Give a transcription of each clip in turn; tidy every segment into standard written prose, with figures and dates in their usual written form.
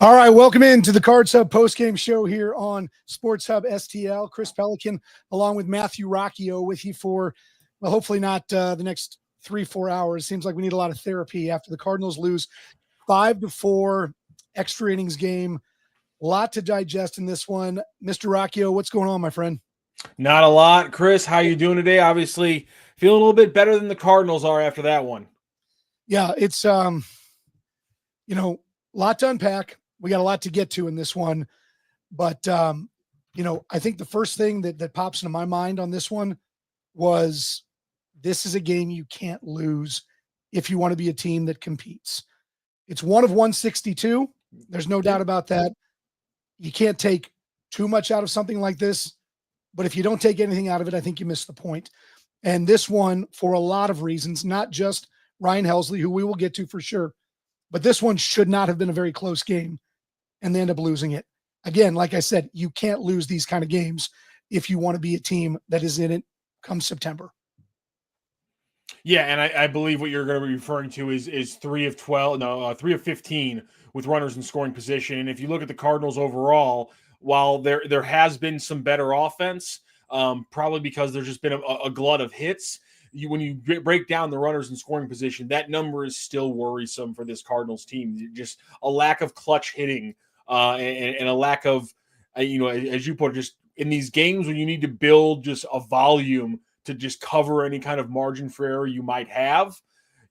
All right, welcome into the Cards Hub postgame show here on Sports Hub STL. Chris Pelican, along with Matthew Rocchio, with you for, well, hopefully not the next 3-4 hours. Seems like we need a lot of therapy after the Cardinals lose 5-4 extra innings game. A lot to digest in this one. Mr. Rocchio, what's going on, my friend? Not a lot. Chris, how you doing today? Obviously, feeling a little bit better than the Cardinals are after that one. Yeah, it's a lot to unpack. We got a lot to get to in this one, but I think the first thing that pops into my mind on this one was this is a game you can't lose if you want to be a team that competes. It's one of 162. There's no doubt about that. You can't take too much out of something like this, but if you don't take anything out of it, I think you miss the point. And this one, for a lot of reasons, not just Ryan Helsley, who we will get to for sure, but this one should not have been a very close game, and they end up losing it. Again, like I said, you can't lose these kind of games if you want to be a team that is in it come September. Yeah, and I believe what you're going to be referring to is 3 of 15 with runners in scoring position. And if you look at the Cardinals overall, while there has been some better offense, probably because there's just been a glut of hits, when you break down the runners in scoring position, that number is still worrisome for this Cardinals team. Just a lack of clutch hitting and a lack of, as you put it, just in these games when you need to build just a volume to just cover any kind of margin for error you might have,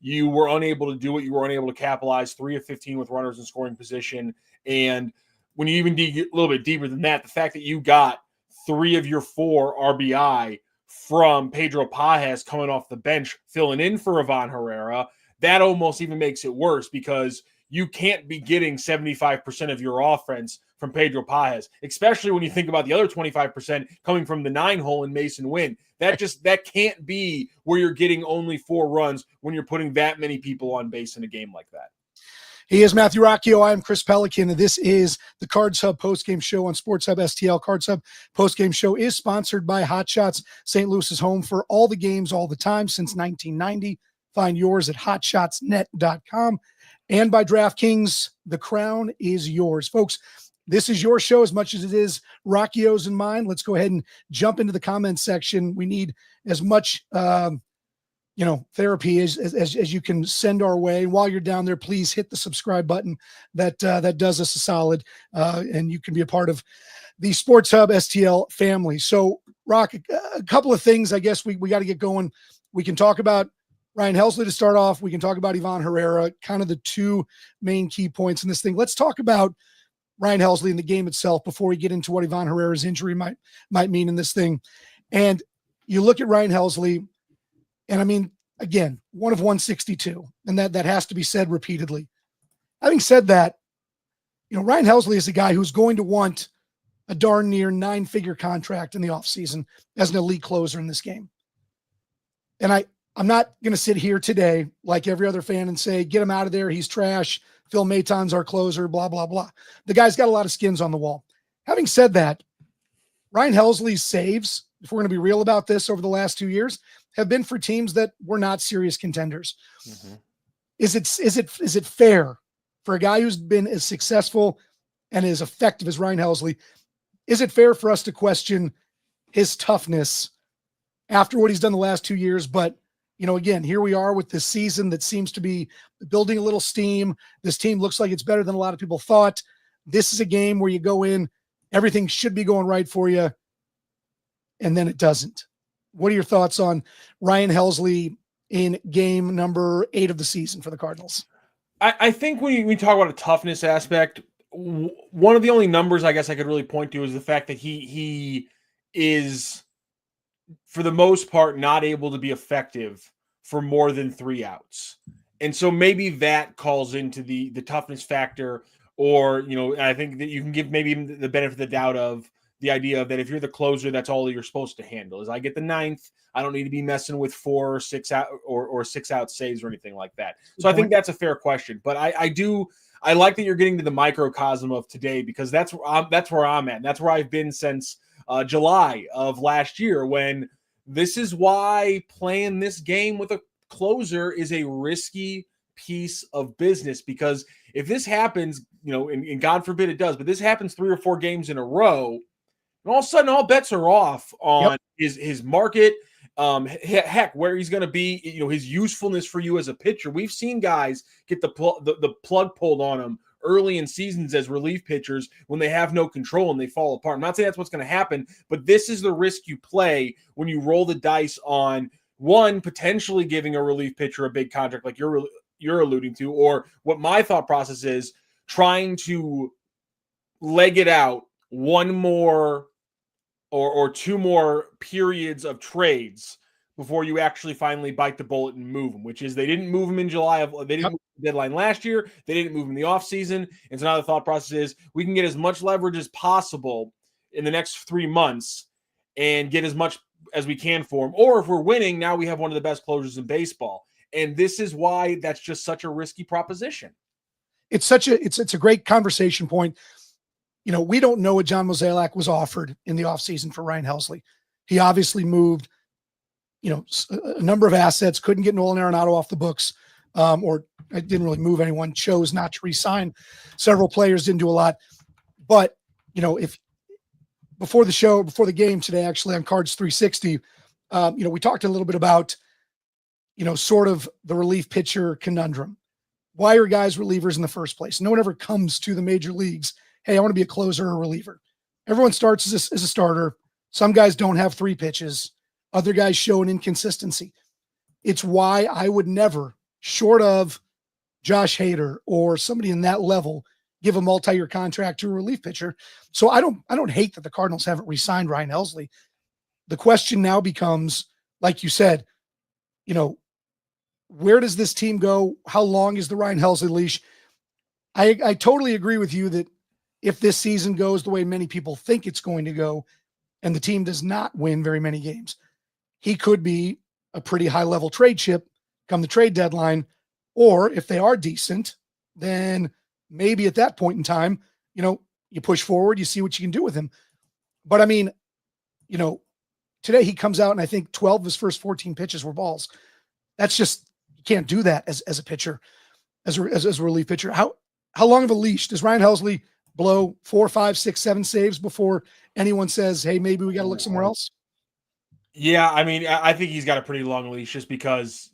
you were unable to do it. You were unable to capitalize. 3 of 15 with runners in scoring position. And when you even dig a little bit deeper than that, the fact that you got 3 of your 4 RBI from Pedro Pages coming off the bench, filling in for Ivan Herrera, that almost even makes it worse because you can't be getting 75% of your offense from Pedro Pages, especially when you think about the other 25% coming from the 9-hole in Mason Wynn. That can't be where you're getting only 4 runs when you're putting that many people on base in a game like that. He is Matthew Rocchio. I am Chris Pelican. This is the Cards Hub postgame show on Sports Hub STL. Cards Hub postgame show is sponsored by Hot Shots, St. Louis's home for all the games all the time since 1990. Find yours at hotshotsnet.com and by DraftKings. The crown is yours. Folks, this is your show as much as it is Rocchio's and mine. Let's go ahead and jump into the comments section. We need as much therapy as you can send our way. And while you're down there, please hit the subscribe button. That does us a solid, and you can be a part of the Sports Hub STL family. So, Rock, a couple of things I guess we got to get going. We can talk about Ryan Helsley to start off. We can talk about Ivan Herrera, kind of the two main key points in this thing. Let's talk about Ryan Helsley in the game itself before we get into what Ivan Herrera's injury might mean in this thing. And you look at Ryan Helsley, and I mean, again, 1 of 162, and that has to be said repeatedly. Having said that, Ryan Helsley is a guy who's going to want a darn near 9-figure contract in the offseason as an elite closer in this game. And I'm not going to sit here today like every other fan and say, get him out of there, he's trash, Phil Maton's our closer, blah, blah, blah. The guy's got a lot of skins on the wall. Having said that, Ryan Helsley's saves, if we're going to be real about this, over the last 2 years, have been for teams that were not serious contenders. Mm-hmm. Is it fair for a guy who's been as successful and as effective as Ryan Helsley? Is it fair for us to question his toughness after what he's done the last 2 years? But again, here we are with this season that seems to be building a little steam. This team looks like it's better than a lot of people thought. This is a game where you go in, everything should be going right for you, and then it doesn't. What are your thoughts on Ryan Helsley in game number 8 of the season for the Cardinals? I think when we talk about a toughness aspect, one of the only numbers I guess I could really point to is the fact that he is, for the most part, not able to be effective for more than 3 outs. And so maybe that calls into the toughness factor, or, I think that you can give maybe the benefit of the doubt of the idea of that if you're the closer, that's all you're supposed to handle. Is I get the 9th, I don't need to be messing with 4 or 6 out or 6 out saves or anything like that. So I think that's a fair question. But I like that you're getting to the microcosm of today, because that's where I'm at. And that's where I've been since July of last year, when this is why playing this game with a closer is a risky piece of business, because if this happens, and God forbid it does, but this happens 3 or 4 games in a row, and all of a sudden all bets are off on his market, heck, where he's going to be, his usefulness for you as a pitcher. We've seen guys get the plug pulled on them early in seasons as relief pitchers when they have no control and they fall apart. I'm not saying that's what's going to happen, but this is the risk you play when you roll the dice on one, potentially giving a relief pitcher a big contract like you're alluding to, or what my thought process is, trying to leg it out one more or 2 more periods of trades before you actually finally bite the bullet and move them, which is they didn't move them in July. They didn't move the deadline last year. They didn't move in the offseason. And so now the thought process is we can get as much leverage as possible in the next 3 months and get as much as we can for them. Or if we're winning, now we have one of the best closers in baseball. And this is why that's just such a risky proposition. It's a great conversation point. We don't know what John Mozeliak was offered in the offseason for Ryan Helsley. He obviously moved, a number of assets, couldn't get Nolan Arenado off the books, or I didn't really move anyone, chose not to re-sign several players, didn't do a lot. But, if before the game today, actually on Cards 360, we talked a little bit about, sort of the relief pitcher conundrum. Why are guys relievers in the first place? No one ever comes to the major leagues, hey, I want to be a closer or a reliever. Everyone starts as a starter. Some guys don't have 3 pitches. Other guys show an inconsistency. It's why I would never, short of Josh Hader or somebody in that level, give a multi-year contract to a relief pitcher. So I don't hate that the Cardinals haven't re-signed Ryan Helsley. The question now becomes, like you said, where does this team go? How long is the Ryan Helsley leash? I totally agree with you that if this season goes the way many people think it's going to go and the team does not win very many games, he could be a pretty high-level trade chip come the trade deadline. Or if they are decent, then maybe at that point in time, you push forward, you see what you can do with him. But I mean, today he comes out and I think 12 of his first 14 pitches were balls. That's just, you can't do that as a pitcher, as a relief pitcher. How long of a leash does Ryan Helsley blow 4, 5, 6, 7 saves before anyone says, hey, maybe we got to look somewhere else? Yeah, I mean, I think he's got a pretty long leash just because,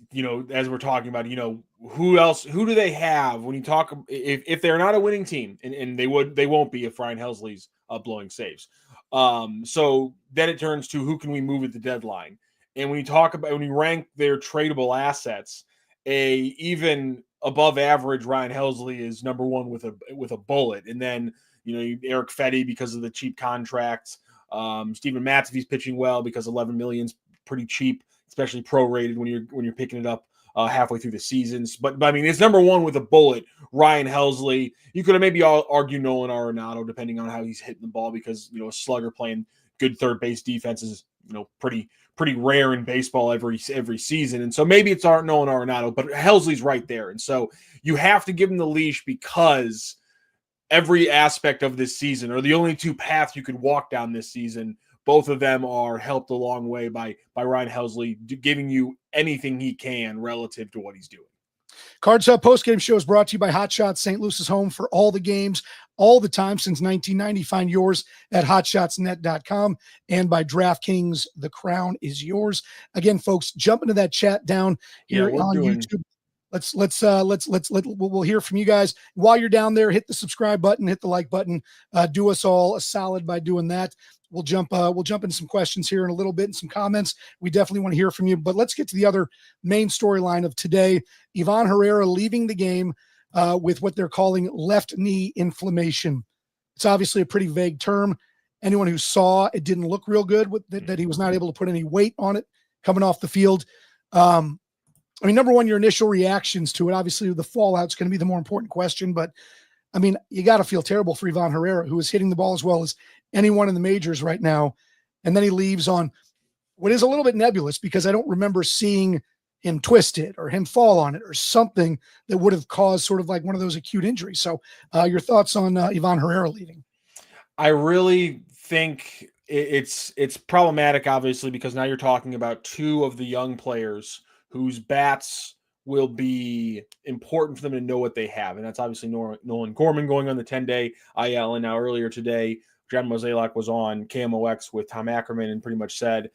as we're talking about, who do they have when you talk, if they're not a winning team, and they won't be if Ryan Helsley's blowing saves. So then it turns to who can we move at the deadline? And when you rank their tradable assets, a even above average Ryan Helsley is number 1 with a bullet. And then, Eric Fetty because of the cheap contracts. Stephen Matz, if he's pitching well, because $11 million is pretty cheap, especially prorated when you're picking it up halfway through the seasons. But I mean, it's number 1 with a bullet, Ryan Helsley. You could have maybe argue Nolan Arenado, depending on how he's hitting the ball, because a slugger playing good third base defense is pretty rare in baseball every season. And so maybe it's Nolan Arenado, but Helsley's right there. And so you have to give him the leash because every aspect of this season, or the only 2 paths you could walk down this season, both of them are helped a long way by Ryan Helsley giving you anything he can relative to what he's doing. Cards Hub postgame show is brought to you by Hot Shots, St. Louis's home for all the games, all the time since 1990. Find yours at hotshotsnet.com and by DraftKings. The crown is yours. Again, folks, jump into that chat down here on YouTube. We'll hear from you guys. While you're down there, hit the subscribe button, hit the like button. Do us all a solid by doing that. We'll jump into some questions here in a little bit and some comments. We definitely want to hear from you, but let's get to the other main storyline of today. Ivan Herrera leaving the game with what they're calling left knee inflammation. It's obviously a pretty vague term. Anyone who saw it didn't look real good with that he was not able to put any weight on it coming off the field. I mean, number one, your initial reactions to it. Obviously, the fallout's going to be the more important question, but I mean, you got to feel terrible for Ivan Herrera, who is hitting the ball as well as anyone in the majors right now. And then he leaves on what is a little bit nebulous, because I don't remember seeing him twist it or him fall on it or something that would have caused sort of like one of those acute injuries. So your thoughts on Ivan Herrera leaving? I really think it's problematic, obviously, because now you're talking about 2 of the young players whose bats will be important for them to know what they have. And that's obviously Nolan Gorman going on the 10-day IL. And now earlier today, John Mozeliak was on KMOX with Tom Ackerman and pretty much said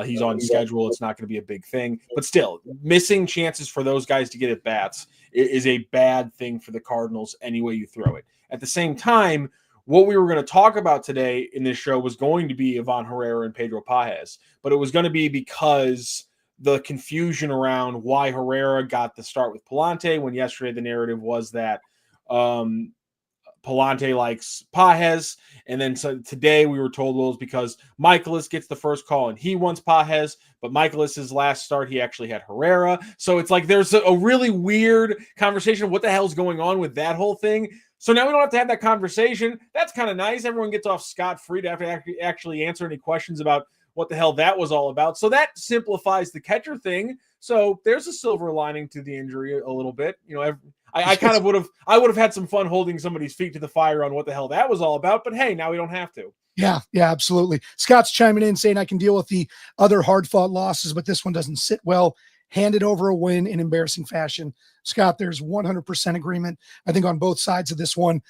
he's on schedule. It's not going to be a big thing. But still, missing chances for those guys to get at bats is a bad thing for the Cardinals any way you throw it. At the same time, what we were going to talk about today in this show was going to be Ivan Herrera and Pedro Pages, but it was going to be because the confusion around why Herrera got the start with Pallante, when yesterday the narrative was that Pallante likes Pages, and then so today we were told it was because Michaelis gets the first call and he wants Pages, but Michaelis's last start he actually had Herrera. So it's like there's a really weird conversation of what the hell's going on with that whole thing. So now we don't have to have that conversation. That's kind of nice. Everyone gets off scot-free to have to actually answer any questions about what the hell that was all about. So that simplifies the catcher thing. So there's a silver lining to the injury a little bit. You know, I kind of would have had some fun holding somebody's feet to the fire on what the hell that was all about. But hey, now we don't have to. Yeah, absolutely. Scott's chiming in saying I can deal with the other hard-fought losses, but this one doesn't sit well. Handed over a win in embarrassing fashion. Scott, there's 100% agreement, I think, on both sides of this one.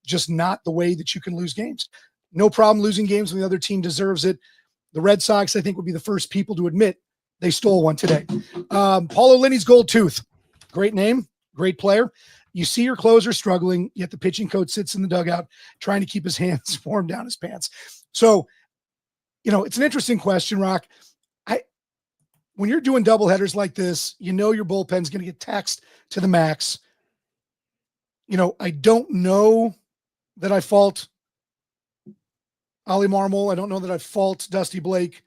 Just not the way that you can lose games. No problem losing games when the other team deserves it. The Red Sox, I think, would be the first people to admit they stole one today. Paulo Linney's Gold Tooth. Great name, great player. You see your closer struggling, yet the pitching coach sits in the dugout trying to keep his hands warm down his pants. So, it's an interesting question, Rock. When you're doing doubleheaders like this, your bullpen's going to get taxed to the max. I don't know that I fault Ollie Marmol. I don't know that I fault Dusty Blake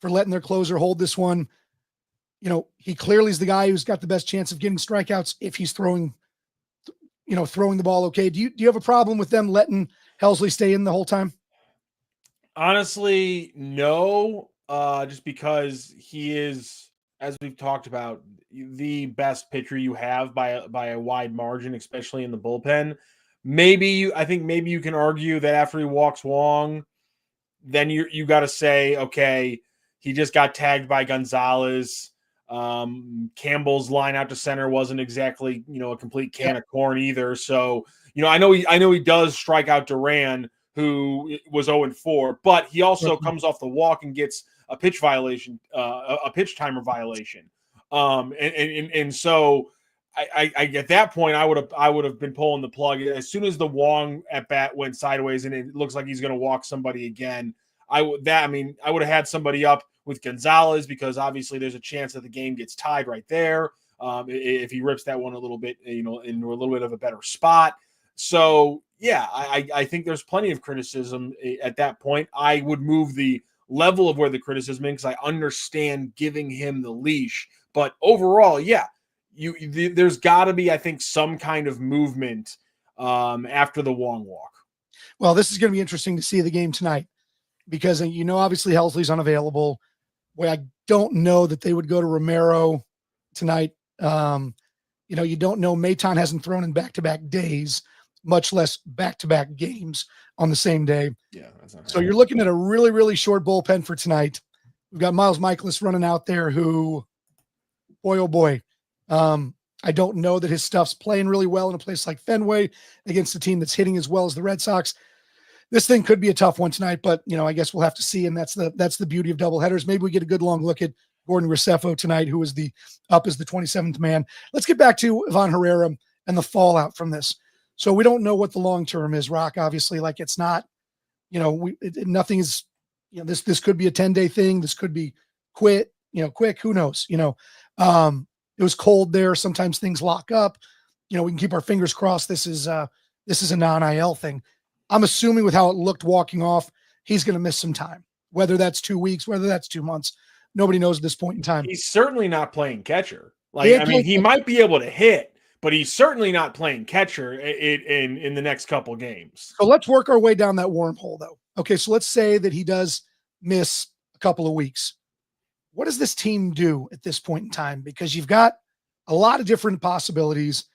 for letting their closer hold this one. He clearly is the guy who's got the best chance of getting strikeouts if he's throwing the ball okay. Do you have a problem with them letting Helsley stay in the whole time? Honestly, no. Just because he is, as we've talked about, the best pitcher you have by a wide margin, especially in the bullpen. I think maybe you can argue that after he walks Wong, then you got to say, okay, he just got tagged by Gonzalez. Campbell's line out to center wasn't exactly, a complete can of corn either. So, I know he does strike out Duran, who was 0-4, but he also comes off the walk and gets a pitch violation, a pitch timer violation. And so I at that point, I would have been pulling the plug as soon as the Wong at bat went sideways and it looks like he's going to walk somebody again. I would have had somebody up with Gonzalez, because obviously there's a chance that the game gets tied right there. If he rips that one a little bit, into a little bit of a better spot. So yeah, I think there's plenty of criticism at that point. I would move the level of where the criticism is, because I understand giving him the leash, but overall, yeah, there's got to be, I think, some kind of movement after the Wong walk. Well, this is going to be interesting to see the game tonight, because obviously Helsley's unavailable. Well, I don't know that they would go to Romero tonight. You don't know. Maton hasn't thrown in back-to-back days, much less back-to-back games on the same day. Yeah. That's not so you're looking at a really, really short bullpen for tonight. We've got Miles Michaelis running out there who, boy, oh boy. I don't know that his stuff's playing really well in a place like Fenway against a team that's hitting as well as the Red Sox. This thing could be a tough one tonight, but I guess we'll have to see. And that's the beauty of doubleheaders. Maybe we get a good long look at Gordon Ricefo tonight, who is up as the 27th man. Let's get back to Ivan Herrera and the fallout from this. So we don't know what the long-term is, Rock. Obviously, like it's not, nothing is, this could be a 10-day thing. This could be quick, who knows, it was cold there. Sometimes things lock up, we can keep our fingers crossed. This is a non-IL thing. I'm assuming with how it looked walking off, he's going to miss some time, whether that's 2 weeks, whether that's 2 months. Nobody knows at this point in time. He's certainly not playing catcher. He might be able to hit, but he's certainly not playing catcher in the next couple games. So let's work our way down that wormhole, though. Okay, so let's say that he does miss a couple of weeks. What does this team do at this point in time? Because you've got a lot of different possibilities.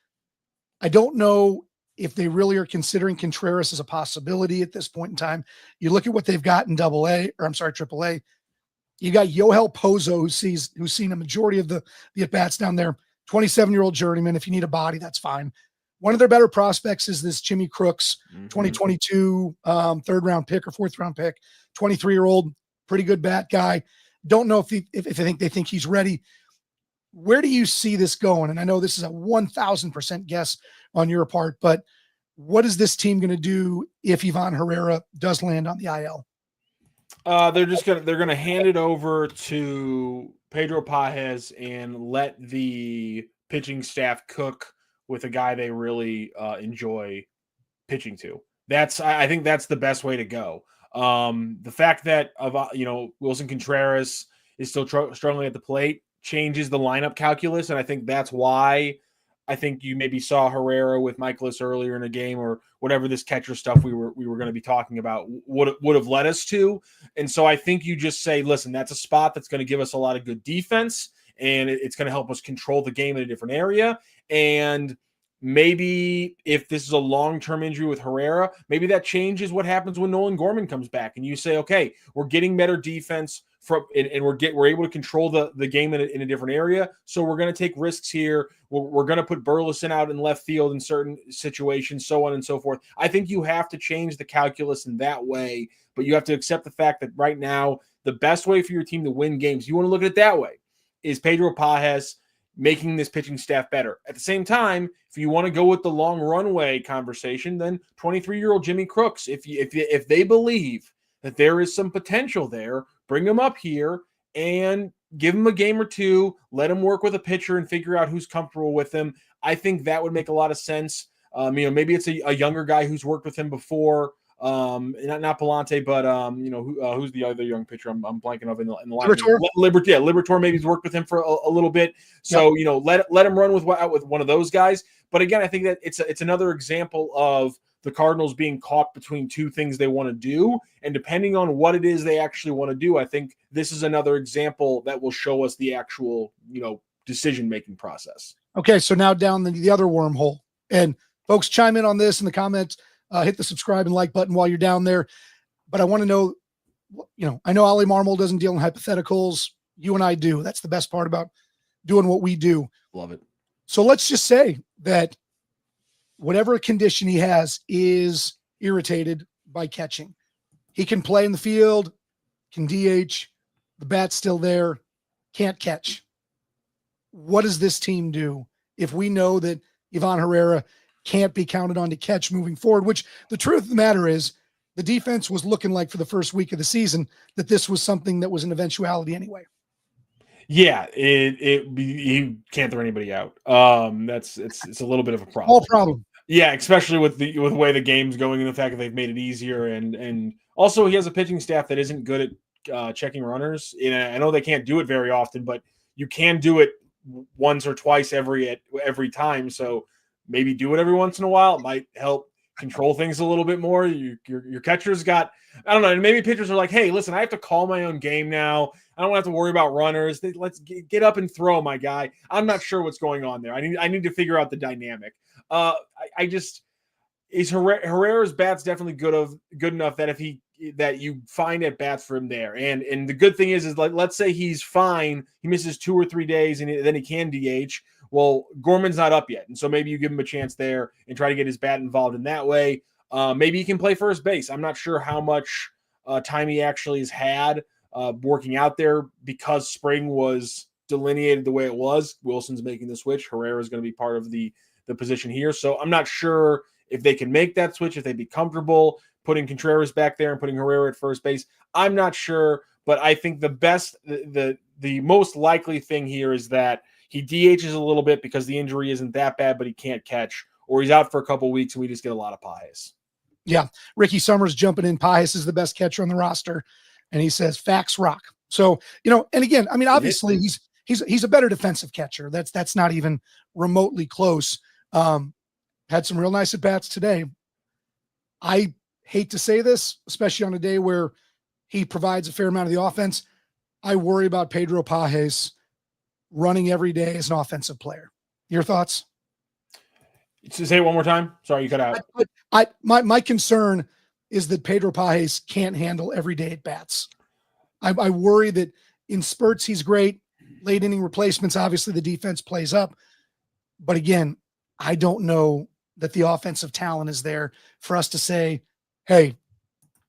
I don't know if they really are considering Contreras as a possibility at this point in time. You look at what they've got in AAA. You got Yoel Pozo, who's seen a majority of the at-bats down there. 27-year-old journeyman. If you need a body, that's fine. One of their better prospects is this Jimmy Crooks, 2022 third-round pick or fourth-round pick, 23-year-old, pretty good bat guy. Don't know if they think he's ready. Where do you see this going? And I know this is a 1,000% guess on your part, but what is this team going to do if Ivan Herrera does land on the IL? They're gonna hand it over to Pedro Pages and let the pitching staff cook with a guy they really enjoy pitching to. I think that's the best way to go. The fact that Wilson Contreras is still struggling at the plate changes the lineup calculus, and I think that's why I think you maybe saw Herrera with Michaelis earlier in a game, or whatever this catcher stuff we were going to be talking about would have led us to. And so I think you just say, listen, that's a spot that's going to give us a lot of good defense, and it's going to help us control the game in a different area. And maybe if this is a long-term injury with Herrera, maybe that changes what happens when Nolan Gorman comes back, and you say, okay, we're getting better defense and we're able to control the game in a different area. So we're going to take risks here. We're going to put Burleson out in left field in certain situations, so on and so forth. I think you have to change the calculus in that way, but you have to accept the fact that right now, the best way for your team to win games, you want to look at it that way, is Pedro Pages making this pitching staff better. At the same time, if you want to go with the long runway conversation, then 23-year-old Jimmy Crooks, if they believe that there is some potential there, bring them up here and give them a game or two, let them work with a pitcher and figure out who's comfortable with them. I think that would make a lot of sense. Maybe it's a younger guy who's worked with him before. Not Pallante, but who's the other young pitcher I'm blanking of in the line. Liberatore maybe he's worked with him for a little bit. So let him run with one of those guys. But again, I think that it's another example of the Cardinals being caught between two things they want to do, and depending on what it is they actually want to do, I think this is another example that will show us the actual decision-making process. Okay, so now down the other wormhole, and folks chime in on this in the comments. Hit the subscribe and like button while you're down there. But I want to know, I know Ollie Marmol doesn't deal in hypotheticals. You and I do. That's the best part about doing what we do. Love it. So let's just say that whatever condition he has is irritated by catching. He can play in the field, can DH, the bat's still there, can't catch. What does this team do if we know that Ivan Herrera can't be counted on to catch moving forward, which the truth of the matter is the defense was looking like for the first week of the season that this was something that was an eventuality anyway. Yeah, he can't throw anybody out. It's a little bit of a problem. All problem. Yeah, especially with the way the game's going and the fact that they've made it easier, and also he has a pitching staff that isn't good at checking runners. I know they can't do it very often, but you can do it once or twice every time. So maybe do it every once in a while. It might help control things a little bit more. Your catcher's got, I don't know, and maybe pitchers are like, hey, listen, I have to call my own game now. I don't have to worry about runners. Let's get up and throw, my guy. I'm not sure what's going on there. I need to figure out the dynamic. Is Herrera's bats definitely good enough that you find at bats for him there. And the good thing is like, let's say he's fine. He misses 2 or 3 days and then he can DH. Well, Gorman's not up yet. And so maybe you give him a chance there and try to get his bat involved in that way. Maybe he can play first base. I'm not sure how much time he actually has had working out there because spring was delineated the way it was. Wilson's making the switch. Herrera is going to be part of the position here. So I'm not sure if they can make that switch, if they'd be comfortable putting Contreras back there and putting Herrera at first base. I'm not sure, but I think the most likely thing here is that he DHs a little bit because the injury isn't that bad, but he can't catch, or he's out for a couple of weeks and we just get a lot of Pages. Yeah. Ricky Summers jumping in. Pages is the best catcher on the roster. And he says facts rock. So, and again, I mean, obviously he's a better defensive catcher. That's not even remotely close. Had some real nice at bats today. I hate to say this, especially on a day where he provides a fair amount of the offense. I worry about Pedro Pages running every day as an offensive player. Your thoughts? Say it one more time. Sorry, you cut out. My concern is that Pedro Pages can't handle every day at bats. I worry that in spurts he's great. Late inning replacements, obviously the defense plays up. But again, I don't know that the offensive talent is there for us to say, hey,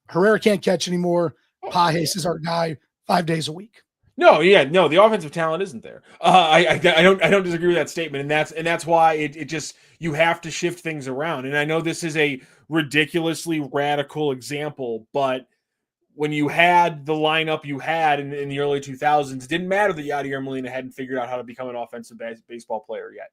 Herrera can't catch anymore. Pages is our guy 5 days a week. No, the offensive talent isn't there. I don't disagree with that statement, and that's why it just, you have to shift things around. And I know this is a ridiculously radical example, but when you had the lineup you had in the early 2000s, it didn't matter that Yadier Molina hadn't figured out how to become an offensive baseball player yet.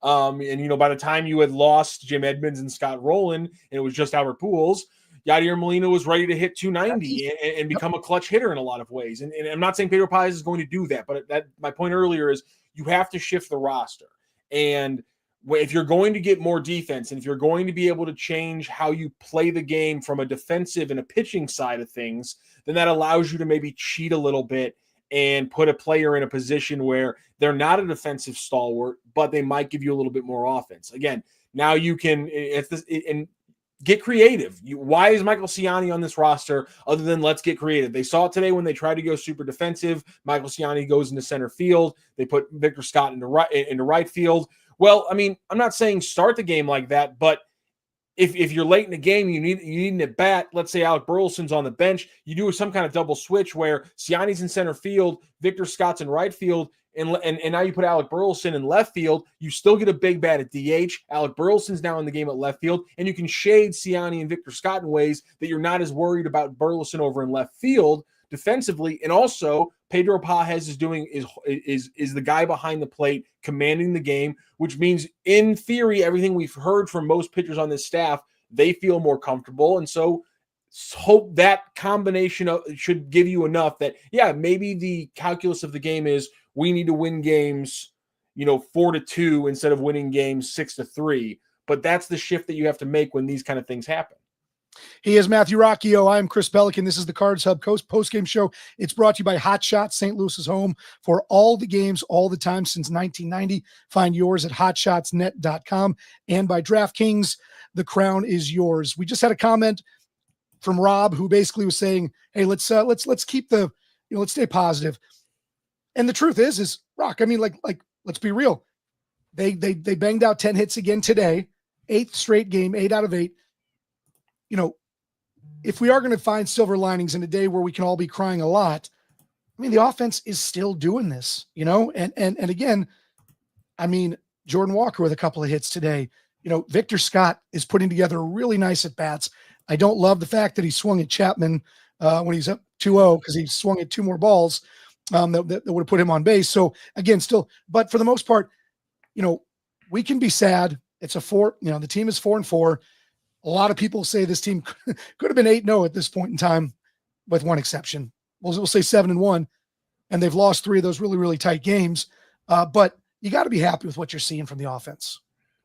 And by the time you had lost Jim Edmonds and Scott Rowland, and it was just Albert Pujols, Yadier Molina was ready to hit 290 and become a clutch hitter in a lot of ways. And I'm not saying Pedro Pages is going to do that, but my point earlier is you have to shift the roster. And if you're going to get more defense, and if you're going to be able to change how you play the game from a defensive and a pitching side of things, then that allows you to maybe cheat a little bit and put a player in a position where they're not a defensive stalwart, but they might give you a little bit more offense. Again, now you can, and get creative. Why is Michael Ciani on this roster other than let's get creative? They saw it today when they tried to go super defensive. Michael Ciani goes into center field. They put Victor Scott into right field. Well, I mean, I'm not saying start the game like that, but if you're late in the game, you need an at bat. Let's say Alec Burleson's on the bench. You do some kind of double switch where Ciani's in center field, Victor Scott's in right field, and now you put Alec Burleson in left field. You still get a big bat at DH. Alec Burleson's now in the game at left field, and you can shade Ciani and Victor Scott in ways that you're not as worried about Burleson over in left field defensively. And also, Pedro Pages is the guy behind the plate commanding the game, which means in theory, everything we've heard from most pitchers on this staff, they feel more comfortable. And so hope that combination should give you enough that, yeah, maybe the calculus of the game is we need to win games, 4-2 instead of winning games 6-3. But that's the shift that you have to make when these kind of things happen. He is Matthew Rocchio. I'm Chris Pelican. This is the Cards Hub post-game show. It's brought to you by Hot Shots, St. Louis's home for all the games, all the time since 1990. Find yours at hotshotsnet.com and by DraftKings. The crown is yours. We just had a comment from Rob who basically was saying, "Hey, let's keep the, let's stay positive." And the truth is Rock. I mean, like let's be real. They banged out 10 hits again today, 8th straight game, 8 out of 8. If we are going to find silver linings in a day where we can all be crying a lot, I mean, the offense is still doing this, and again, I mean, Jordan Walker with a couple of hits today, Victor Scott is putting together really nice at bats. I don't love the fact that he swung at Chapman when he's up 2-0 because he swung at 2 more balls that would have put him on base. So again, still, but for the most part, we can be sad. It's a 4, the team is 4-4. A lot of people say this team could have been 8-0 at this point in time, with one exception. We'll say 7-1, and they've lost 3 of those really, really tight games. But you got to be happy with what you're seeing from the offense.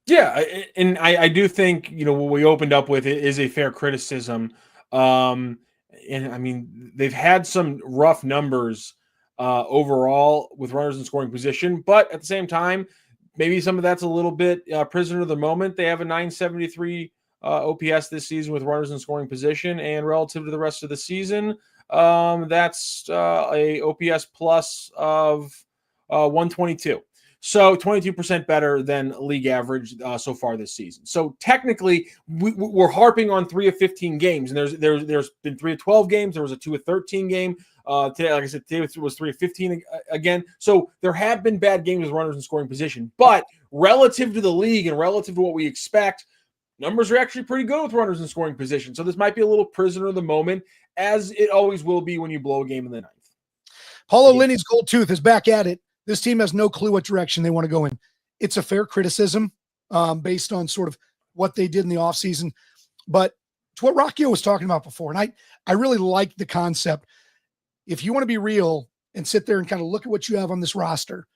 Yeah, and I do think, what we opened up with is a fair criticism. And I mean, they've had some rough numbers overall with runners in scoring position, but at the same time, maybe some of that's a little bit prisoner of the moment. They have a 973 OPS this season with runners in scoring position, and relative to the rest of the season, that's a OPS plus of 122. So 22% better than league average so far this season. So technically, we're harping on 3 of 15 games, and there's been 3 of 12 games. There was a 2 of 13 game. Today, like I said, today was 3 of 15 again. So there have been bad games with runners in scoring position, but relative to the league and relative to what we expect, numbers are actually pretty good with runners in scoring position. So this might be a little prisoner of the moment, as it always will be when you blow a game in the 9th. Paulo Linney's gold tooth is back at it. This team has no clue what direction they want to go in. It's a fair criticism based on sort of what they did in the offseason. But to what Rocchio was talking about before, and I really like the concept. If you want to be real and sit there and kind of look at what you have on this roster,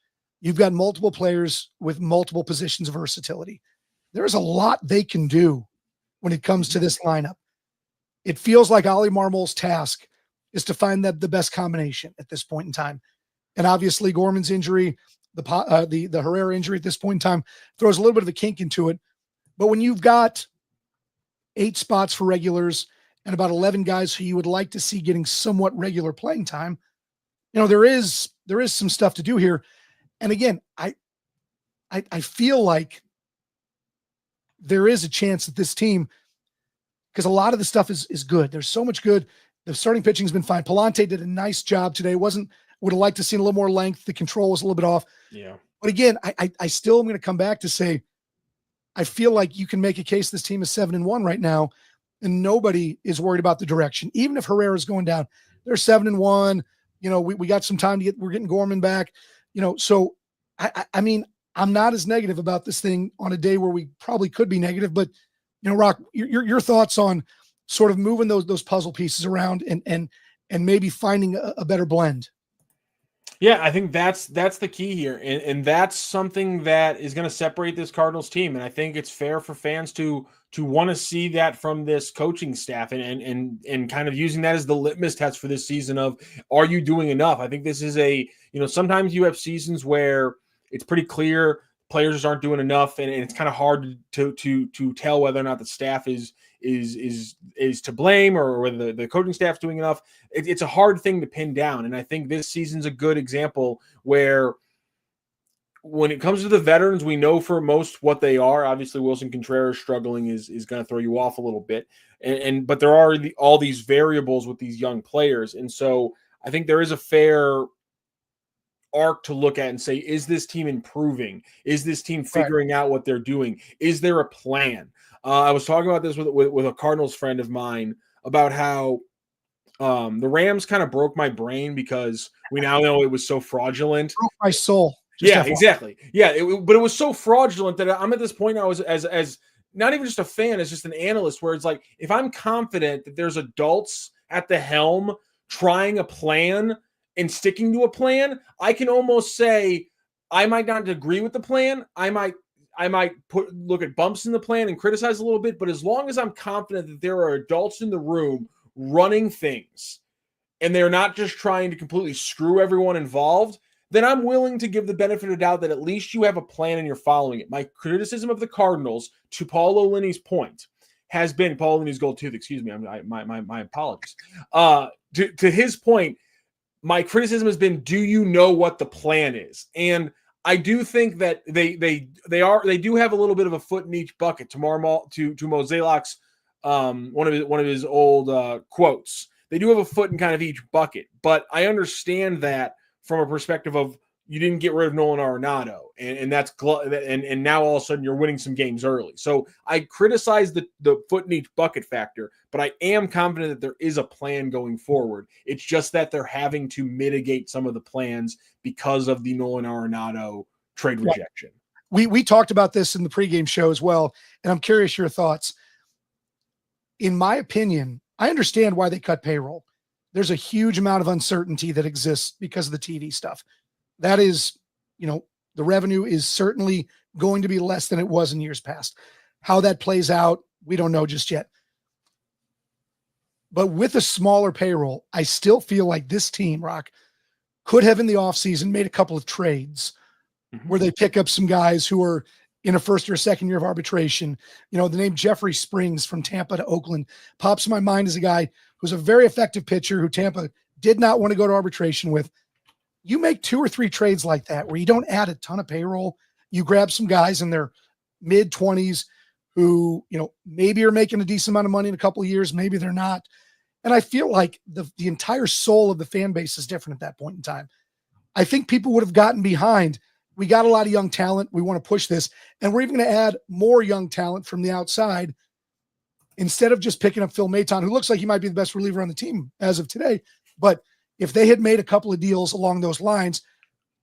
you've got multiple players with multiple positions of versatility. There's a lot they can do when it comes to this lineup. It feels like Oli Marmol's task is to find the best combination at this point in time. And obviously Gorman's injury, the Herrera injury at this point in time throws a little bit of a kink into it. But when you've got 8 spots for regulars and about 11 guys who you would like to see getting somewhat regular playing time, there is some stuff to do here. And again, I feel like there is a chance that this team, because a lot of the stuff is good. There's so much good. The starting pitching has been fine. Pallante did a nice job today. Would have liked to see a little more length. The control was a little bit off. Yeah. But again, I still am going to come back to say, I feel like you can make a case this team is 7-1 right now, and nobody is worried about the direction. Even if Herrera is going down, they're 7-1. We got some time we're getting Gorman back. So I mean, I'm not as negative about this thing on a day where we probably could be negative, but Rock, your thoughts on sort of moving those puzzle pieces around and maybe finding a better blend. Yeah, I think that's the key here. And that's something that is going to separate this Cardinals team. And I think it's fair for fans to want to see that from this coaching staff and kind of using that as the litmus test for this season of, are you doing enough? I think this is sometimes you have seasons where it's pretty clear players just aren't doing enough, and it's kind of hard to tell whether or not the staff is to blame or whether the coaching staff's doing enough. It's a hard thing to pin down, and I think this season's a good example where when it comes to the veterans, we know for most what they are. Obviously, Wilson Contreras struggling is going to throw you off a little bit, but there are all these variables with these young players, and so I think there is a fair arc to look at and say, is this team improving? Is this team figuring out what they're doing? Is there a plan? I was talking about this with a Cardinals friend of mine about how the Rams kind of broke my brain because we now know it was so fraudulent. Broke my soul. Yeah, exactly. Yeah, but it was so fraudulent that I'm at this point now as not even just a fan, as just an analyst, where it's like, if I'm confident that there's adults at the helm trying a plan and sticking to a plan, I can almost say I might not agree with the plan. I might look at bumps in the plan and criticize a little bit, but as long as I'm confident that there are adults in the room running things and they're not just trying to completely screw everyone involved, then I'm willing to give the benefit of the doubt that at least you have a plan and you're following it. My criticism of the Cardinals, to Paulo Linney's point, has been Paulo Linney's gold tooth. Excuse me, my apologies. To his point, my criticism has been, do you know what the plan is? And I do think that they do have a little bit of a foot in each bucket. To Mo Zalak's one of his old quotes, they do have a foot in kind of each bucket. But I understand that from a perspective of, you didn't get rid of Nolan Arenado, and that's and now all of a sudden you're winning some games early. So I criticize the foot in each bucket factor, but I am confident that there is a plan going forward. It's just that they're having to mitigate some of the plans because of the Nolan Arenado trade rejection. We talked about this in the pregame show as well, and I'm curious your thoughts. In my opinion, I understand why they cut payroll. There's a huge amount of uncertainty that exists because of the TV stuff. That is, the revenue is certainly going to be less than it was in years past. How that plays out, we don't know just yet. But with a smaller payroll, I still feel like this team, Rock, could have in the offseason made a couple of trades where they pick up some guys who are in a first or second year of arbitration. The name Jeffrey Springs from Tampa to Oakland pops in my mind as a guy who's a very effective pitcher who Tampa did not want to go to arbitration with. You make 2 or 3 trades like that where you don't add a ton of payroll. You grab some guys in their mid-20s who, maybe are making a decent amount of money in a couple of years. Maybe they're not. And I feel like the entire soul of the fan base is different at that point in time. I think people would have gotten behind. We got a lot of young talent. We want to push this. And we're even going to add more young talent from the outside instead of just picking up Phil Maton, who looks like he might be the best reliever on the team as of today. But if they had made a couple of deals along those lines,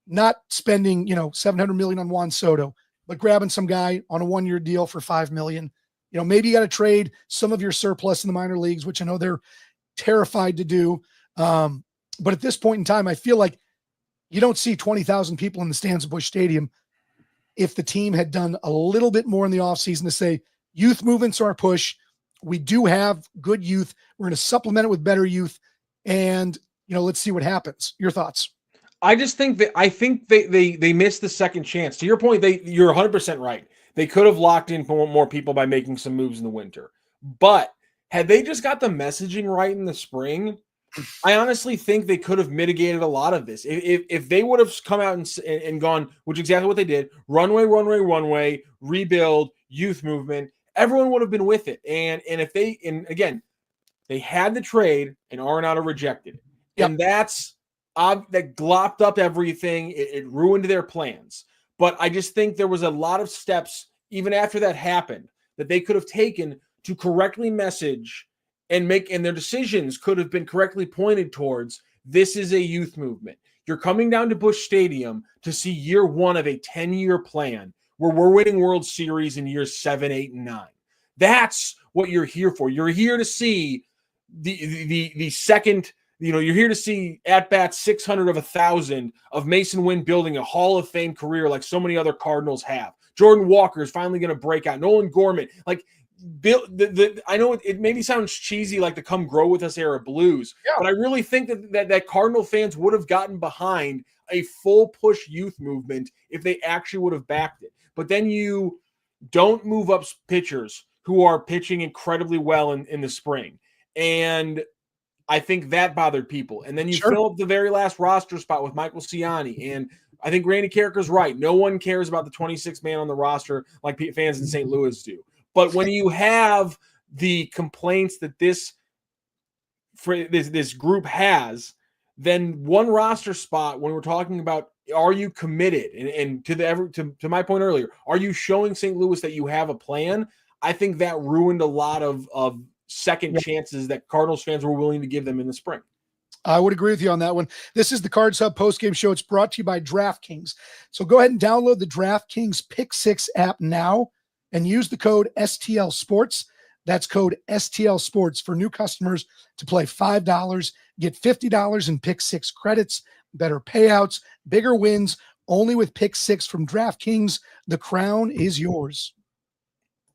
not spending, $700 million on Juan Soto, but grabbing some guy on a 1-year deal for $5 million, maybe you got to trade some of your surplus in the minor leagues, which I know they're terrified to do. But at this point in time, I feel like you don't see 20,000 people in the stands at Busch Stadium. If the team had done a little bit more in the offseason to say, youth movements are our push. We do have good youth. We're going to supplement it with better youth. And, let's see what happens. Your thoughts? I just think they missed the second chance. To your point, you're 100% right. They could have locked in more people by making some moves in the winter. But had they just got the messaging right in the spring, I honestly think they could have mitigated a lot of this. If they would have come out and gone, which is exactly what they did, runway, rebuild, youth movement, everyone would have been with it. And again, they had the trade and Arenado rejected it. Yep. And that glopped up everything. It ruined their plans. But I just think there was a lot of steps, even after that happened, that they could have taken to correctly message and their decisions could have been correctly pointed towards this is a youth movement. You're coming down to Busch Stadium to see year one of a 10-year plan where we're winning World Series in years 7, 8, and 9. That's what you're here for. You're here to see the second, you're here to see at bat 600 of 1,000 of Mason Wynn building a Hall of Fame career like so many other Cardinals have. Jordan Walker is finally going to break out. Nolan Gorman, like I know it maybe sounds cheesy, like the "Come Grow With Us" era blues, but I really think that Cardinal fans would have gotten behind a full push youth movement if they actually would have backed it. But then you don't move up pitchers who are pitching incredibly well in the spring, and I think that bothered people. And then you fill up the very last roster spot with Michael Ciani, and I think Randy Carricker's right. No one cares about the 26th man on the roster like fans in St. Louis do. But when you have the complaints that this group has, then one roster spot, when we're talking about, are you committed? And to my point earlier, are you showing St. Louis that you have a plan? I think that ruined a lot of second chances that Cardinals fans were willing to give them in the spring. I would agree with you on that one. This is the Cards Hub postgame show. It's brought to you by DraftKings. So go ahead and download the DraftKings Pick 6 app now and use the code STL Sports. That's code STL Sports for new customers to play $5, get $50 in Pick 6 credits, better payouts, bigger wins, only with Pick 6 from DraftKings. The crown is yours.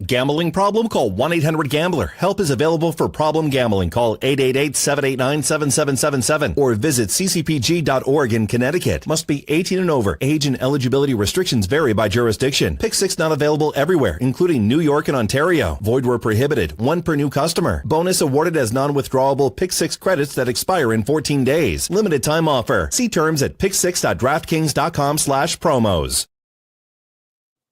Gambling problem? Call 1-800-GAMBLER. Help is available for problem gambling. Call 888-789-7777 or visit ccpg.org in Connecticut. Must be 18 and over. Age and eligibility restrictions vary by jurisdiction. Pick 6 not available everywhere, including New York and Ontario. Void where prohibited. One per new customer. Bonus awarded as non-withdrawable Pick 6 credits that expire in 14 days. Limited time offer. See terms at pick6.draftkings.com/promos.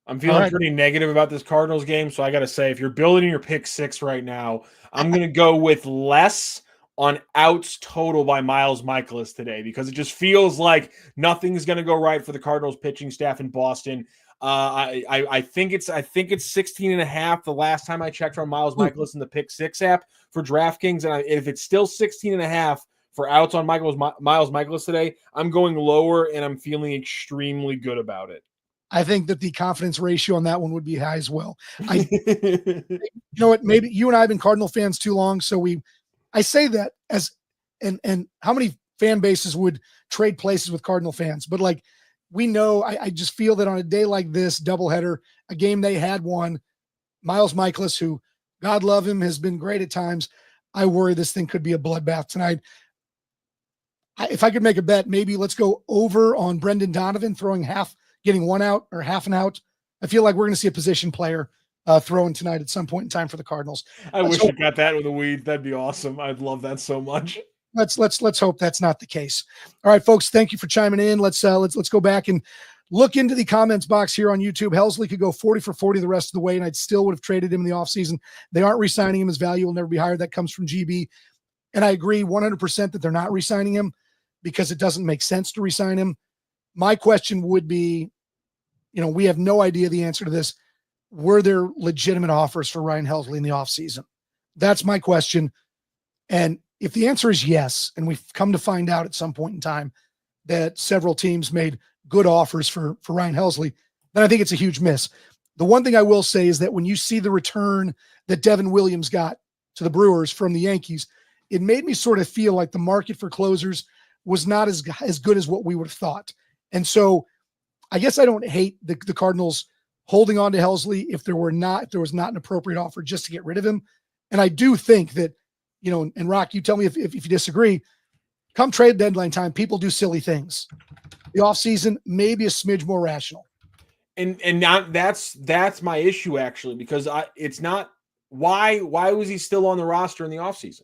I'm feeling pretty negative about this Cardinals game, so I got to say, if you're building your Pick 6 right now, I'm going to go with less on outs total by Miles Mikolas today because it just feels like nothing is going to go right for the Cardinals pitching staff in Boston. I think it's 16.5 the last time I checked on Miles Mikolas in the Pick 6 app for DraftKings, and if it's still 16.5 for outs on Miles Mikolas today, I'm going lower, and I'm feeling extremely good about it. I think that the confidence ratio on that one would be high as well. You know what? Maybe you and I have been Cardinal fans too long, so I say that and how many fan bases would trade places with Cardinal fans? But like we know, I just feel that on a day like this, doubleheader, a game they had won, Miles Mikolas, who God love him, has been great at times. I worry this thing could be a bloodbath tonight. If I could make a bet, maybe let's go over on Brendan Donovan getting one out or half an out. I feel like we're going to see a position player throwing tonight at some point in time for the Cardinals. I wish I got that with a weed. That'd be awesome. I'd love that so much. Let's hope that's not the case. All right, folks, thank you for chiming in. Let's go back and look into the comments box here on YouTube. Helsley could go 40 for 40 the rest of the way, and I still would have traded him in the offseason. They aren't re-signing him. His value will never be higher. That comes from GB. And I agree 100% that they're not re-signing him because it doesn't make sense to re-sign him. My question would be, we have no idea the answer to this. Were there legitimate offers for Ryan Helsley in the offseason? That's my question. And if the answer is yes, and we've come to find out at some point in time that several teams made good offers for Ryan Helsley, then I think it's a huge miss. The one thing I will say is that when you see the return that Devin Williams got to the Brewers from the Yankees, it made me sort of feel like the market for closers was not as good as what we would have thought. And so I guess I don't hate the Cardinals holding on to Helsley if there was not an appropriate offer just to get rid of him. And I do think that, and Rock, you tell me if you disagree, come trade deadline time, people do silly things. The offseason may be a smidge more rational. And not, that's my issue actually, because it's not why was he still on the roster in the offseason?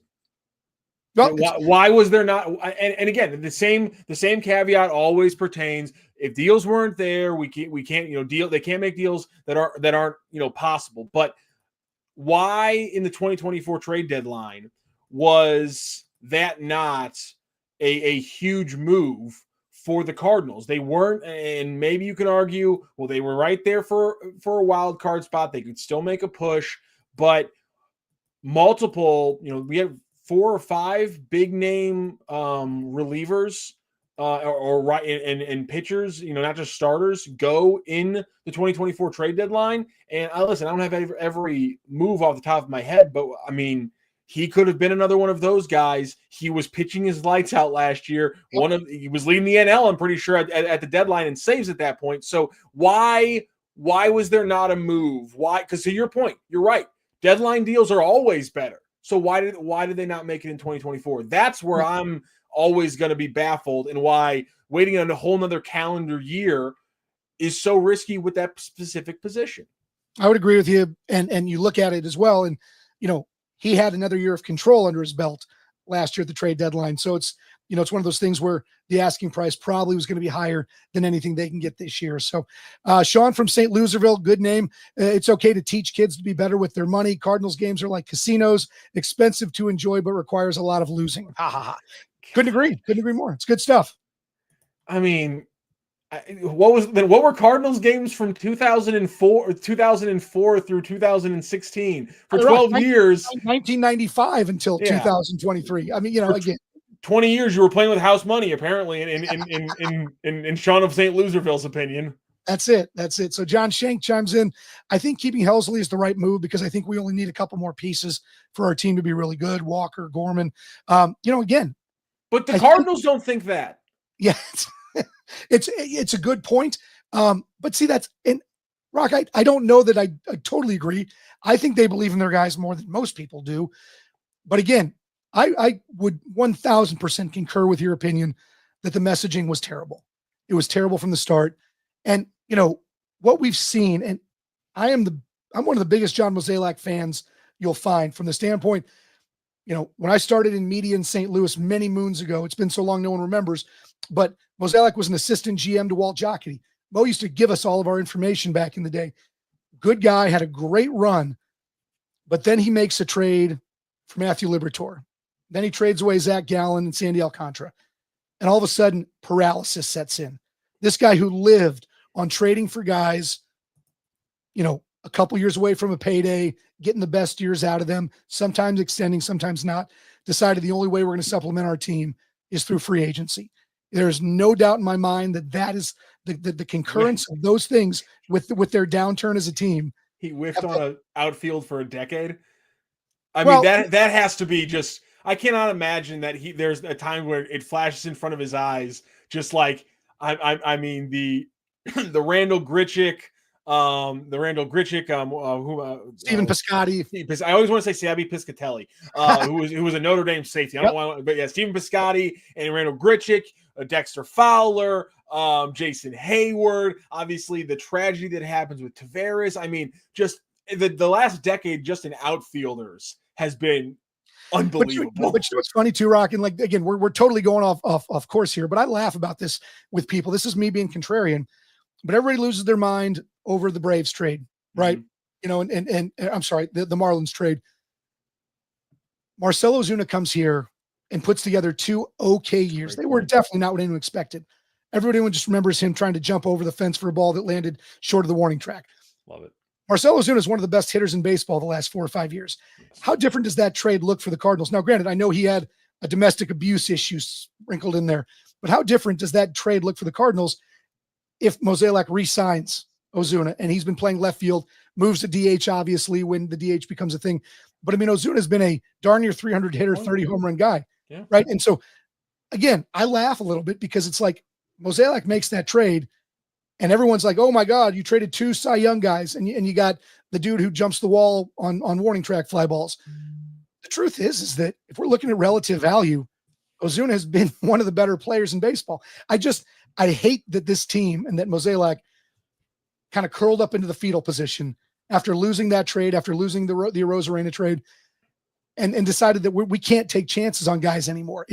Well, Why was there not? And again, the same caveat always pertains. If deals weren't there, we can't deal. They can't make deals that aren't possible. But why in the 2024 trade deadline was that not a huge move for the Cardinals? They weren't, and maybe you can argue, well, they were right there for a wild card spot. They could still make a push, but multiple, we have 4 or 5 big name relievers and pitchers, not just starters, go in the 2024 trade deadline. And listen, I don't have every move off the top of my head, but I mean, he could have been another one of those guys. He was pitching his lights out last year. He was leading the NL, I'm pretty sure, at the deadline in saves at that point. So why was there not a move? Why? Because to your point, you're right. Deadline deals are always better. So why did they not make it in 2024? That's where I'm always going to be baffled, and why waiting on a whole nother calendar year is so risky with that specific position. I would agree with you. And you look at it as well. And, he had another year of control under his belt last year at the trade deadline. So it's one of those things where the asking price probably was going to be higher than anything they can get this year. So Sean from St. Louisville, good name. It's okay to teach kids to be better with their money. Cardinals games are like casinos, expensive to enjoy, but requires a lot of losing. Ha ha ha. Couldn't agree more. It's good stuff. I mean, what were Cardinals games from 2004 through 2016 for 12 years? 1995 until 2023. I mean, again, 20 years you were playing with house money, apparently, in Sean of St. Louisville's opinion. That's it. So John Shank chimes in. I think keeping Helsley is the right move because I think we only need a couple more pieces for our team to be really good. Walker, Gorman, again. But the Cardinals don't think that. Yeah, it's a good point. But see, Rock, I don't know that I totally agree. I think they believe in their guys more than most people do. But again, I would 1000% concur with your opinion that the messaging was terrible. It was terrible from the start. And, what we've seen, and I'm one of the biggest John Mozeliak fans you'll find from the standpoint, when I started in media in St. Louis many moons ago, it's been so long no one remembers, but Mozeliak was an assistant GM to Walt Jocketty. Mo used to give us all of our information back in the day. Good guy, had a great run, but then he makes a trade for Matthew Liberatore. Then he trades away Zach Gallen and Sandy Alcantara. And all of a sudden, paralysis sets in. This guy who lived on trading for guys, a couple years away from a payday, getting the best years out of them, sometimes extending, sometimes not, decided the only way we're going to supplement our team is through free agency. There's no doubt in my mind that is the concurrence of those things with their downturn as a team. He whiffed on an outfield for a decade. I mean, that has to be just, I cannot imagine that there's a time where it flashes in front of his eyes, just like, I mean, the Randall Grichuk, Stephen Piscotty. I always want to say Sabby Piscatelli, who was a Notre Dame safety. I don't want, but yeah, Stephen Piscotty and Randall Grichuk, Dexter Fowler, Jason Hayward. Obviously, the tragedy that happens with Tavares. I mean, just the last decade, just in outfielders has been unbelievable. But what's funny too, Rock, and like again, we're totally going off course here, but I laugh about this with people. This is me being contrarian, but everybody loses their mind over the Braves trade, right? Mm-hmm. And I'm sorry, the Marlins trade. Marcell Ozuna comes here and puts together 2 okay years. They were definitely not what anyone expected. Everybody just remembers him trying to jump over the fence for a ball that landed short of the warning track. Love it. Marcell Ozuna is one of the best hitters in baseball the last 4 or 5 years. Yes. How different does that trade look for the Cardinals? Now, granted, I know he had a domestic abuse issue sprinkled in there, but how different does that trade look for the Cardinals if Mozeliak re-signs Ozuna and he's been playing left field, moves to DH, obviously, when the DH becomes a thing. But I mean, Ozuna has been a darn near 300 hitter, 30 home run guy, right? And so, again, I laugh a little bit because it's like Mozeliak makes that trade, and everyone's like, "Oh my God, you traded 2 Cy Young guys, and you got the dude who jumps the wall on warning track fly balls." The truth is that if we're looking at relative value, Ozuna has been one of the better players in baseball. I hate that this team and that Mozeliak kind of curled up into the fetal position after losing that trade, after losing the Arozarena trade. and decided that we can't take chances on guys anymore.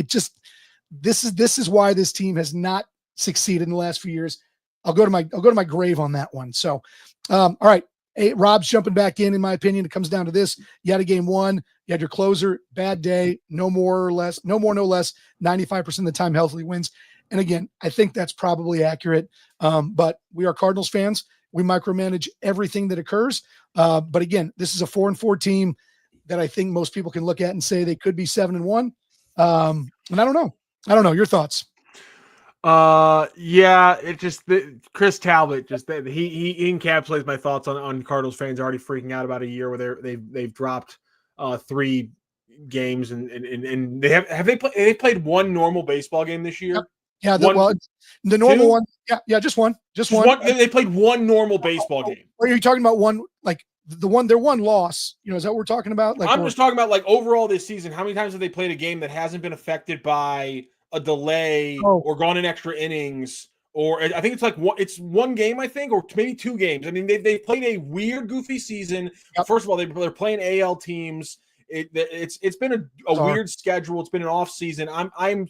This is why this team has not succeeded in the last few years. I'll go to my grave on that one. So, all right. Hey, Rob's jumping back in my opinion. It comes down to this. You had a game one, you had your closer, bad day, no more, no less. 95% of the time Helsley wins. And again, I think that's probably accurate. But we are Cardinals fans. We micromanage everything that occurs. But again, this is a 4-4 team that I think most people can look at and say they could be 7-1. And I don't know. Your thoughts? Yeah, Chris Talbot he encapsulates my thoughts on Cardinals fans already freaking out about a year where they've dropped 3 games and they played one normal baseball game this year. Yep. Yeah, the normal one. Yeah, just one. They played one normal baseball game. Or are you talking about one like their one loss? Is that what we're talking about? Like I'm just talking about like overall this season. How many times have they played a game that hasn't been affected by a delay or gone in extra innings? Or I think it's one game, I think, or maybe 2 games. I mean, they played a weird, goofy season. Yep. First of all, they're playing AL teams. It's been a weird schedule. It's been an off season. I'm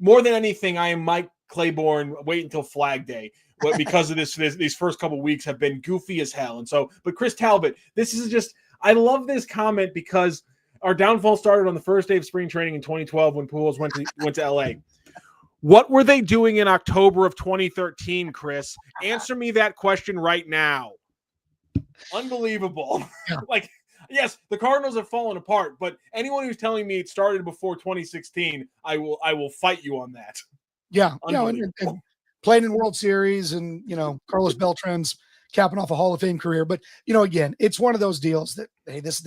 more than anything, I am Mike Claiborne. Wait until Flag Day because of these first couple of weeks have been goofy as hell. And so, but Chris Talbot, this is just I love this comment because our downfall started on the first day of spring training in 2012 when Pujols went to LA. What were they doing in October of 2013, Chris? Answer me that question right now. Unbelievable. Yeah. Yes, the Cardinals have fallen apart, but anyone who's telling me it started before 2016, I will fight you on that. Yeah, and playing in World Series and Carlos Beltran's capping off a Hall of Fame career. But again, it's one of those deals that hey, this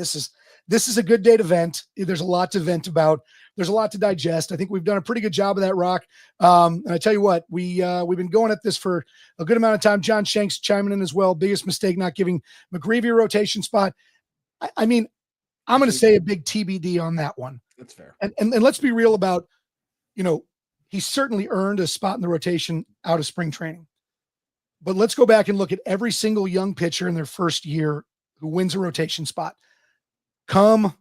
is a good day to vent. There's a lot to vent about. There's a lot to digest. I think we've done a pretty good job of that, Rock. And I tell you what, we've been going at this for a good amount of time. John Shanks chiming in as well. Biggest mistake not giving McGreevy a rotation spot. I mean, I'm going to say a big TBD on that one. That's fair. And let's be real about, he certainly earned a spot in the rotation out of spring training. But let's go back and look at every single young pitcher in their first year who wins a rotation spot. Come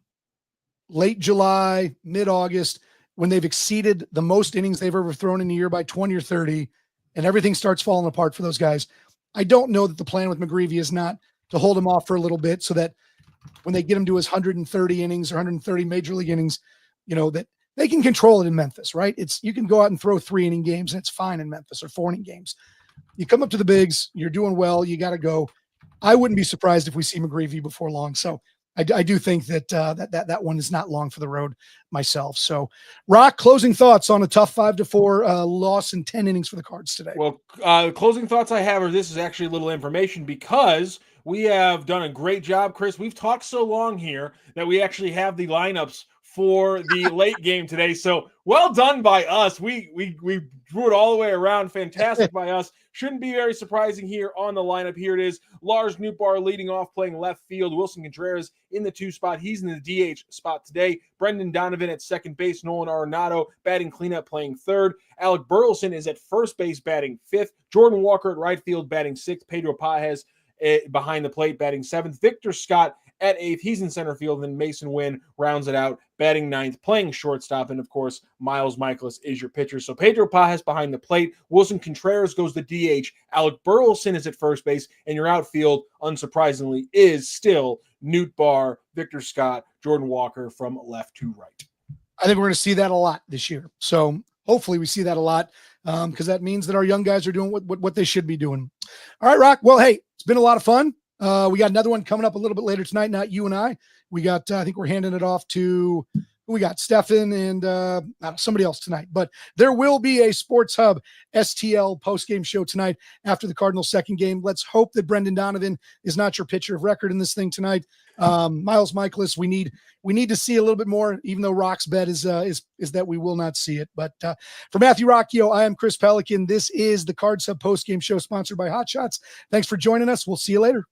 late July, mid-August, when they've exceeded the most innings they've ever thrown in a year by 20 or 30, and everything starts falling apart for those guys. I don't know that the plan with McGreevy is not to hold him off for a little bit so that when they get him to his 130 innings or 130 major league innings, that they can control it in Memphis, right? You can go out and throw 3-inning games and it's fine in Memphis, or 4-inning games. You come up to the bigs, you're doing well, you got to go. I wouldn't be surprised if we see McGreevy before long. So I do think that one is not long for the road myself. So, Rock, closing thoughts on a tough 5-4 loss in 10 innings for the Cards today. Well, closing thoughts I have this is actually a little information because we have done a great job, Chris. We've talked so long here that we actually have the lineups for the late game today. So well done by us. We drew it all the way around. Fantastic by us. Shouldn't be very surprising here on the lineup. Here it is. Lars Nootbaar leading off, playing left field. Wilson Contreras in the 2 spot. He's in the DH spot today. Brendan Donovan at second base. Nolan Arenado batting cleanup, playing third. Alec Burleson is at first base, batting 5th. Jordan Walker at right field, batting 6th. Pedro Pages behind the plate, batting 7th. Victor Scott at 8th. He's in center field. Then Mason Wynn rounds it out, batting 9th, playing shortstop. And of course, Miles Michaelis is your pitcher. So Pedro Pages behind the plate. Wilson Contreras goes to DH. Alec Burleson is at first base. And your outfield, unsurprisingly, is still Nootbaar, Victor Scott, Jordan Walker from left to right. I think we're going to see that a lot this year. So hopefully we see that a lot because that means that our young guys are doing what they should be doing. All right, Rock. Well, hey, it's been a lot of fun. We got another one coming up a little bit later tonight. Not you and I. We got, I think we're handing it off to, we got Stefan and somebody else tonight. But there will be a Sports Hub STL postgame show tonight after the Cardinals' second game. Let's hope that Brendan Donovan is not your pitcher of record in this thing tonight. Miles Michaelis, we need to see a little bit more, even though Rock's bet is that we will not see it. But for Matthew Rocchio, I am Chris Pelican. This is the Cards Hub postgame show sponsored by Hot Shots. Thanks for joining us. We'll see you later.